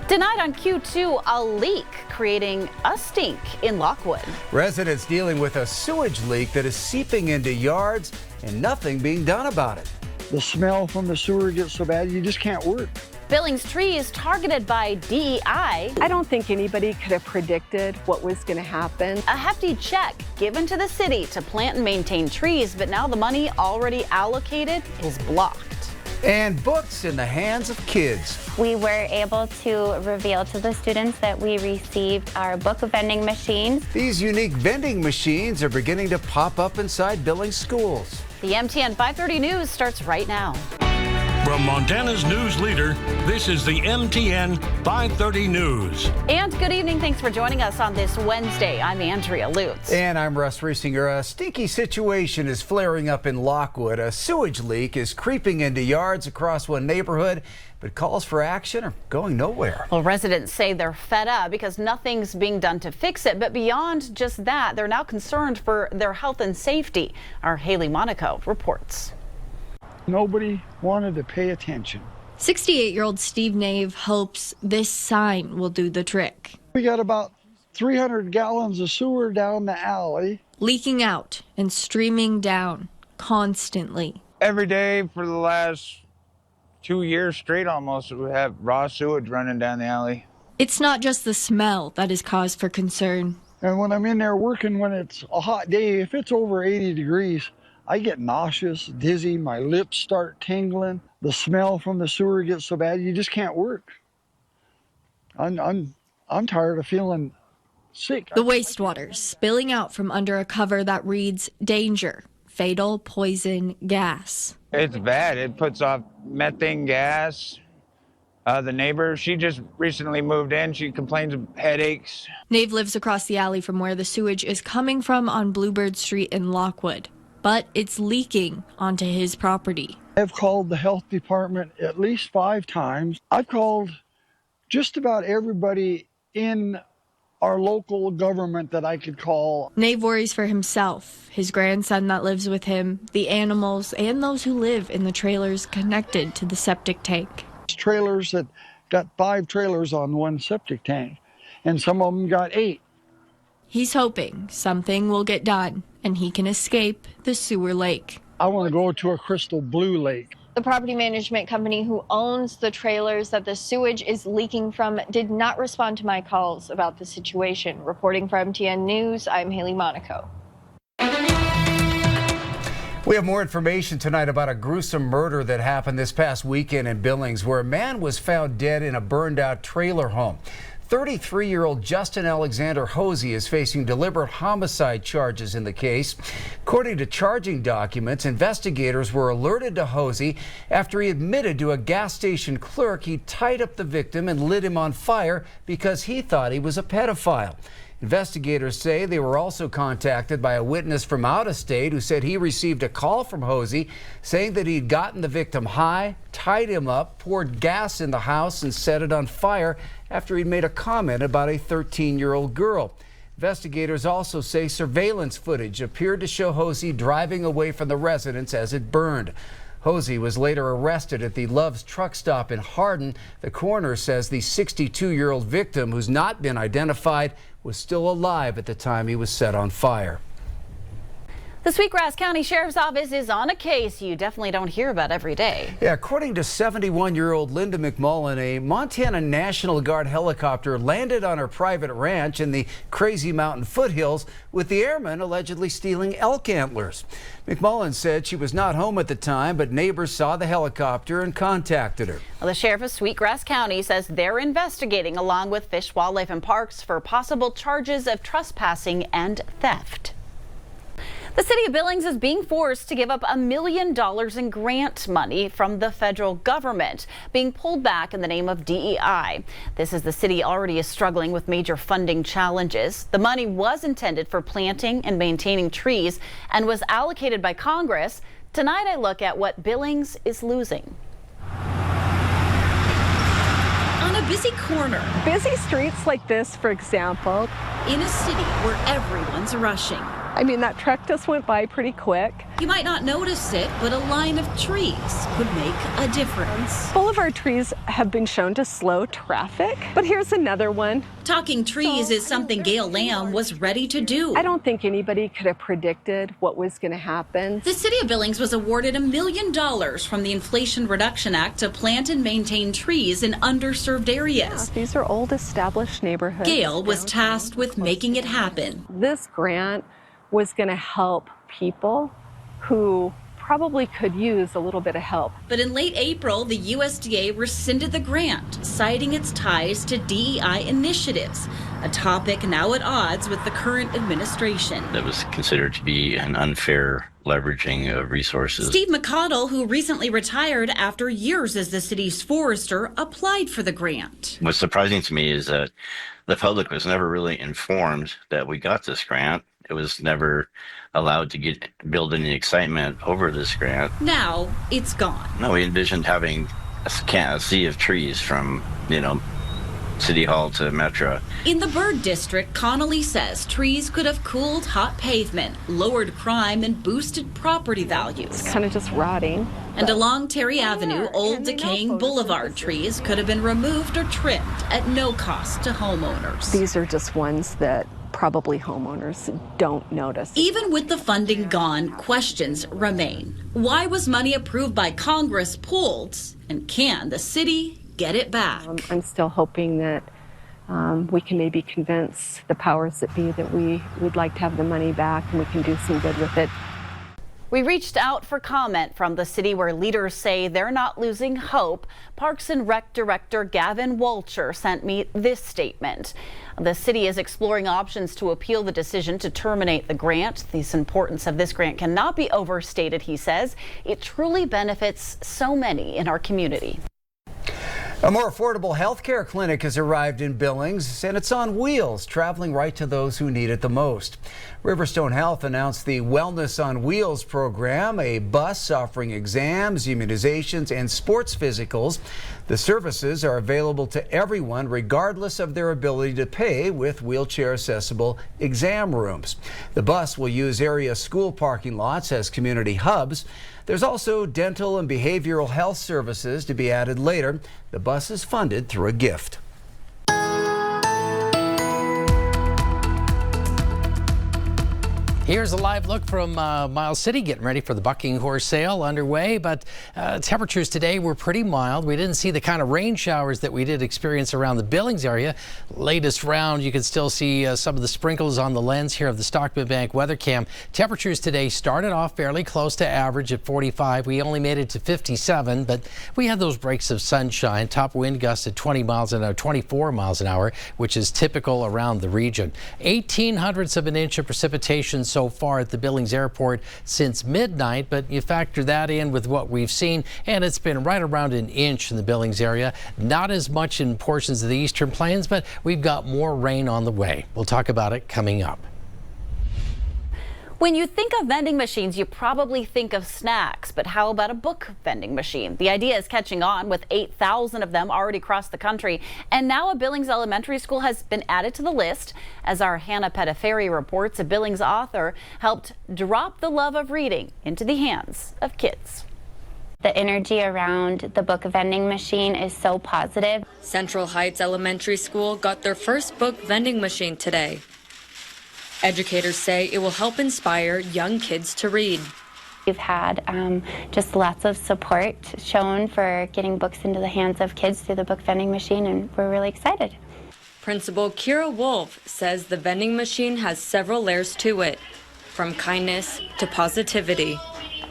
Tonight on Q2, a leak creating a stink in Lockwood. Residents dealing with a sewage leak that is seeping into yards and nothing being done about it. The smell from the sewer gets so bad you just can't work. Billings trees targeted by DEI. I don't think anybody could have predicted what was going to happen. A hefty check given to the city to plant and maintain trees, but now the money already allocated is blocked. And books in the hands of kids. We were able to reveal to the students that we received our book of vending machines. These unique vending machines are beginning to pop up inside Billings schools. The MTN 530 News starts right now. From Montana's news leader, this is the MTN 530 News. And good evening. Thanks for joining us on this Wednesday. I'm Andrea, Lutz. And I'm Russ Riesinger. A stinky situation is flaring up in Lockwood. A sewage leak is creeping into yards across one neighborhood, but calls for action are going nowhere. Well, residents say they're fed up because nothing's being done to fix it. But beyond just that, they're now concerned for their health and safety. Our Haley Monaco reports. Nobody wanted to pay attention. 68-year-old Steve Nave hopes this sign will do the trick. We got about 300 gallons of sewer down the alley. Leaking out and streaming down constantly. Every day for the last 2 years straight almost, we have raw sewage running down the alley. It's not just the smell that is cause for concern. And when I'm in there working, when it's a hot day, if it's over 80 degrees, I get nauseous, dizzy, my lips start tingling. The smell from the sewer gets so bad you just can't work. I'm tired of feeling sick. The wastewater spilling out from under a cover that reads danger, fatal poison gas. It's bad. It puts off methane gas. The neighbor, she just recently moved in. She complains of headaches. Nave lives across the alley from where the sewage is coming from on Bluebird Street in Lockwood. But it's leaking onto his property. I've called the health department at least 5 times. I've called just about everybody in our local government that I could call. Nave worries for himself, his grandson that lives with him, the animals, and those who live in the trailers connected to the septic tank. Trailers that got 5 trailers on one septic tank, and some of them got 8. He's hoping something will get done and he can escape the sewer lake. I want to go to a crystal blue lake. The property management company who owns the trailers that the sewage is leaking from did not respond to my calls about the situation. Reporting for MTN News, I'm Haley Monaco. We have more information tonight about a gruesome murder that happened this past weekend in Billings, where a man was found dead in a burned out trailer home. 33-year-old Justin Alexander Hosey is facing deliberate homicide charges in the case. According to charging documents, investigators were alerted to Hosey after he admitted to a gas station clerk he tied up the victim and lit him on fire because he thought he was a pedophile. Investigators say they were also contacted by a witness from out of state who said he received a call from Hosey saying that he'd gotten the victim high, tied him up, poured gas in the house, and set it on fire after he'd made a comment about a 13-year-old girl. Investigators also say surveillance footage appeared to show Hosey driving away from the residence as it burned. Hosey was later arrested at the Love's truck stop in Hardin. The coroner says the 62-year-old victim, who's not been identified, was still alive at the time he was set on fire. The Sweetgrass County Sheriff's Office is on a case you definitely don't hear about every day. Yeah, according to 71-year-old Linda McMullen, a Montana National Guard helicopter landed on her private ranch in the Crazy Mountain foothills with the airmen allegedly stealing elk antlers. McMullen said she was not home at the time, but neighbors saw the helicopter and contacted her. Well, the sheriff of Sweetgrass County says they're investigating along with Fish, Wildlife and Parks for possible charges of trespassing and theft. The city of Billings is being forced to give up $1 million in grant money from the federal government, being pulled back in the name of DEI. This is the city already is struggling with major funding challenges. The money was intended for planting and maintaining trees and was allocated by Congress. Tonight I look at what Billings is losing. On a busy corner. Busy streets like this, for example. In a city where everyone's rushing. I mean, that truck just went by pretty quick. You might not notice it, but a line of trees could make a difference. Boulevard trees have been shown to slow traffic, but here's another one. Talking trees is something Gail Lamb was ready to do. I don't think anybody could have predicted what was going to happen. The city of Billings was awarded $1 million from the Inflation Reduction Act to plant and maintain trees in underserved areas. Yeah, these are old established neighborhoods. Gail was tasked with making it happen. This grant was going to help people who probably could use a little bit of help. But in late April, the USDA rescinded the grant, citing its ties to DEI initiatives, a topic now at odds with the current administration. That was considered to be an unfair leveraging of resources. Steve McConnell, who recently retired after years as the city's forester, applied for the grant. What's surprising to me is that the public was never really informed that we got this grant. It was never allowed to build any excitement over this grant. Now it's gone. No, we envisioned having a sea of trees from, City Hall to Metro. In the Bird District, Connolly says trees could have cooled hot pavement, lowered crime, and boosted property values. It's kind of just rotting. And along Terry Avenue, old decaying boulevard trees could have been removed or trimmed at no cost to homeowners. These are just ones that probably homeowners don't notice. Even with the funding gone, questions remain. Why was money approved by Congress pulled? And can the city get it back? I'm still hoping that we can maybe convince the powers that be that we would like to have the money back and we can do some good with it. We reached out for comment from the city where leaders say they're not losing hope. Parks and Rec Director Gavin Walcher sent me this statement. The city is exploring options to appeal the decision to terminate the grant. The importance of this grant cannot be overstated, he says. It truly benefits so many in our community. A more affordable health care clinic has arrived in Billings, and it's on wheels, traveling right to those who need it the most. Riverstone Health announced the Wellness on Wheels program, a bus offering exams, immunizations, and sports physicals. The services are available to everyone, regardless of their ability to pay, with wheelchair-accessible exam rooms. The bus will use area school parking lots as community hubs. There's also dental and behavioral health services to be added later. The bus is funded through a gift. Here's a live look from Miles City, getting ready for the bucking horse sale underway, but temperatures today were pretty mild. We didn't see the kind of rain showers that we did experience around the Billings area. Latest round, you can still see some of the sprinkles on the lens here of the Stockman Bank weather cam. Temperatures today started off fairly close to average at 45. We only made it to 57, but we had those breaks of sunshine. Top wind gusts at 20 miles an hour, 24 miles an hour, which is typical around the region. 0.18 of an inch of precipitation so far at the Billings Airport since midnight, but you factor that in with what we've seen, and it's been right around an inch in the Billings area. Not as much in portions of the Eastern Plains, but we've got more rain on the way. We'll talk about it coming up. When you think of vending machines, you probably think of snacks, but how about a book vending machine? The idea is catching on with 8,000 of them already across the country. And now a Billings elementary school has been added to the list. As our Hannah Pettiferi reports, a Billings author helped drop the love of reading into the hands of kids. The energy around the book vending machine is so positive. Central Heights Elementary School got their first book vending machine today. Educators say it will help inspire young kids to read. We've had just lots of support shown for getting books into the hands of kids through the book vending machine, and we're really excited. Principal Kira Wolf says the vending machine has several layers to it, from kindness to positivity.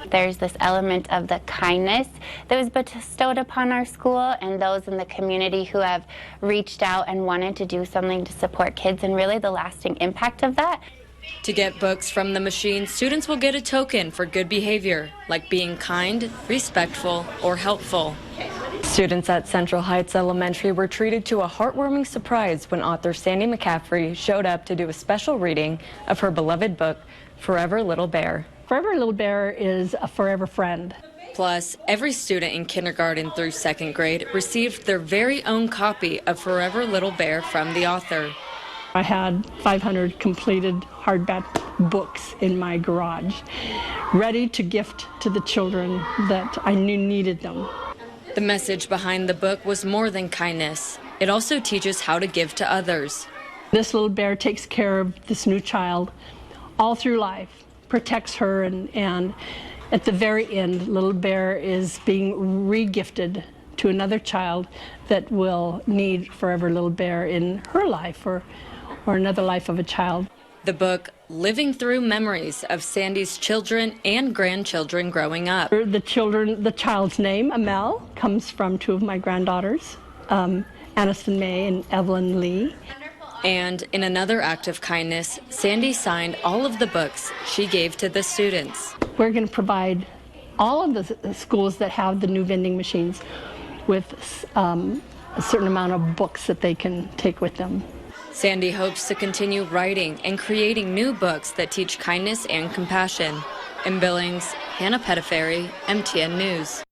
There's this element of the kindness that was bestowed upon our school and those in the community who have reached out and wanted to do something to support kids, and really the lasting impact of that. To get books from the machine, students will get a token for good behavior, like being kind, respectful, or helpful. Students at Central Heights Elementary were treated to a heartwarming surprise when author Sandy McCaffrey showed up to do a special reading of her beloved book, Forever Little Bear. Forever Little Bear is a forever friend. Plus, every student in kindergarten through second grade received their very own copy of Forever Little Bear from the author. I had 500 completed hardback books in my garage, ready to gift to the children that I knew needed them. The message behind the book was more than kindness. It also teaches how to give to others. This little bear takes care of this new child all through life, protects her, and at the very end, little bear is being re-gifted to another child that will need forever little bear in her life or another life of a child. The book, Living Through Memories of Sandy's children and grandchildren growing up. The child's name, Amel, comes from two of my granddaughters, Aniston May and Evelyn Lee. And in another act of kindness, Sandy signed all of the books she gave to the students. We're going to provide all of the schools that have the new vending machines with a certain amount of books that they can take with them. Sandy hopes to continue writing and creating new books that teach kindness and compassion. In Billings, Hannah Pettiferry, MTN News.